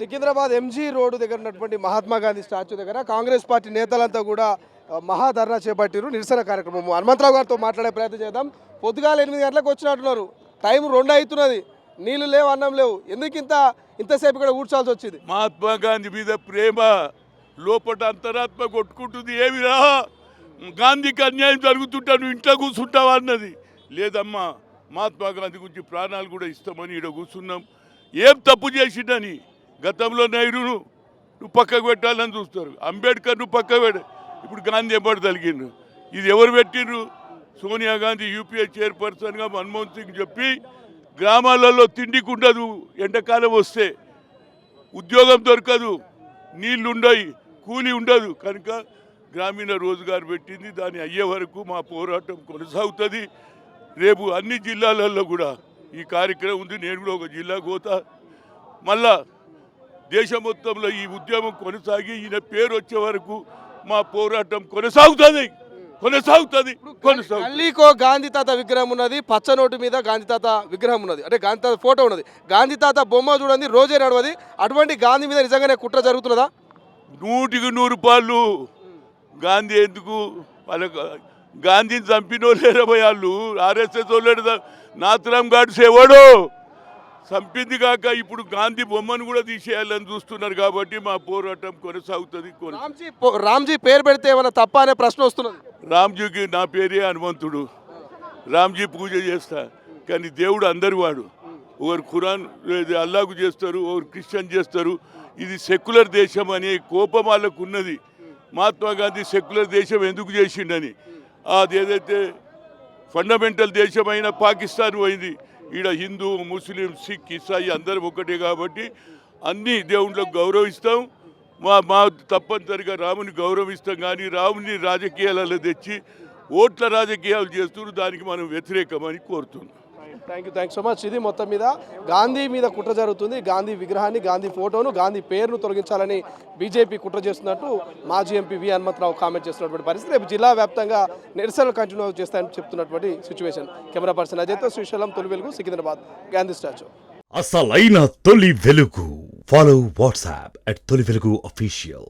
Secunderabad MG road దగ్గర ఉన్నటువంటి Mahatma Gandhi statue దగ్గర కాంగ్రెస్ పార్టీ నేతలంతా కూడా మహాధర్నా చేపట్టారు. నిరసన కార్యక్రమం హనుమంతరావు గారితో మాట్లాడే ప్రయత్నం చేద్దాం. పొద్దుగాల 8 గంటలకు వచ్చినట్టున్నారు. టైం 2 అవుతున్నది. నీళ్లు లేవు, అన్నం లేవు. ఎందుకు ఇంతసేపు ఇక్కడ కూర్చోాల్సి వచ్చింది? మహాత్మా గాంధీ మీద ప్రేమ లోపల అంతరాత్మ కొట్టుకుంటుంది. ఏమిరా గాంధీకి అన్యాయం జరుగుతుంటా నువ్వు ఇంట్లో కూర్చుంటావా అన్నది. లేదమ్మా, మహాత్మా గాంధీ గురించి ప్రాణాలు కూడా ఇస్తామని ఇక్కడ కూర్చున్నాం. ఏం తప్పు చేసిండని గతంలో నెహ్రూను నువ్వు పక్కకు పెట్టాలని చూస్తారు, అంబేద్కర్ నువ్వు పక్కకు పెట్ట, ఇప్పుడు గాంధీ ఎంబడి తలిగిండు. ఇది ఎవరు పెట్టిండ్రు? సోనియా గాంధీ యూపీఏ చైర్పర్సన్గా మన్మోహన్ సింగ్ చెప్పి గ్రామాలలో తిండికి ఉండదు, ఎండాకాలం వస్తే ఉద్యోగం దొరకదు, నీళ్లు ఉండవు, కూలీ ఉండదు, కనుక గ్రామీణ రోజుగారు పెట్టింది. దాని అయ్యే వరకు మా పోరాటం కొనసాగుతుంది. రేపు అన్ని జిల్లాలలో కూడా ఈ కార్యక్రమం ఉంది. నేను కూడా ఒక జిల్లాకు పోతా. మళ్ళా దేశం మొత్తంలో ఈ ఉద్యమం కొనసాగి ఈయన పేరు వచ్చే వరకు మా పోరాటం కొనసాగుతుంది. గల్లీకో గాంధీ తాత విగ్రహం ఉన్నది, పచ్చ నోటు మీద గాంధీ తాత విగ్రహం ఉన్నది, అంటే గాంధీ తాత ఫోటో ఉన్నది. గాంధీ తాత బొమ్మ చూడండి, రోజే నడవది. అటువంటి గాంధీ మీద నిజంగానే కుట్ర జరుగుతున్నదా? 100కి 100 రూపాయలు. గాంధీ ఎందుకు? వాళ్ళకు గాంధీని చంపిన వాళ్ళేరా వాళ్ళు, ఆర్ఎస్ఎస్ వాళ్ళు. నాథరాం గాడ్స్ ఎవడో చంపింది కాక ఇప్పుడు గాంధీ బొమ్మను కూడా తీసేయాలని చూస్తున్నారు. కాబట్టి మా పోరాటం కొనసాగుతుంది. రామ్జీ పేరు పెడితే ఏమైనా తప్ప అనే ప్రశ్న వస్తున్నది. రామ్జీకి నా పేరే హనుమంతుడు. రామ్జీ పూజ చేస్తా, కానీ దేవుడు అందరి వాడు. ఒకరు ఖురాన్ అల్లాకు చేస్తారు, ఒకరు క్రిస్టియన్ చేస్తారు. ఇది సెక్యులర్ దేశం అనే కోపం వాళ్ళకు ఉన్నది. మహాత్మా గాంధీ సెక్యులర్ దేశం ఎందుకు చేసిండని. అది ఏదైతే ఫండమెంటల్ దేశమైన పాకిస్తాన్ పోయింది. ఈడ హిందూ, ముస్లిం, సిక్, ఇసాయి అందరం ఒకటే. కాబట్టి అన్ని దేవుళ్ళకు గౌరవిస్తాం. మా తప్పనిసరిగా రాముని గౌరవిస్తాం. కానీ రాముని రాజకీయాలలో తెచ్చి ఓట్ల రాజకీయాలు చేస్తున్నారు. దానికి మనం వ్యతిరేకమని కోరుతున్నాం. Thank so much. ఇది మొత్తం మీద గాంధీ మీద కుట్ర జరుగుతుంది. గాంధీ విగ్రహాన్ని, గాంధీ ఫోటోను, గాంధీ పేరును తొలగించాలని బీజేపీ కుట్ర చేస్తున్నట్టు మాజీ ఎంపీ వి హనుమంతరావు కామెంట్ చేస్తున్నటువంటి పరిస్థితి. రేపు జిల్లా వ్యాప్తంగా నిరసనలు కంటిన్యూ చేస్తాయని చెప్తున్నటువంటి సిచ్యువేషన్. కెమెరా పర్సన్ అజయ్తో శ్రీశైలం, తొలి వెలుగు, సికింద్రాబాద్ గాంధీ స్టాచ్యూ. అసలైన తొలి వెలుగు. ఫాలో వాట్సాప్ @తొలి వెలుగు అఫీషియల్.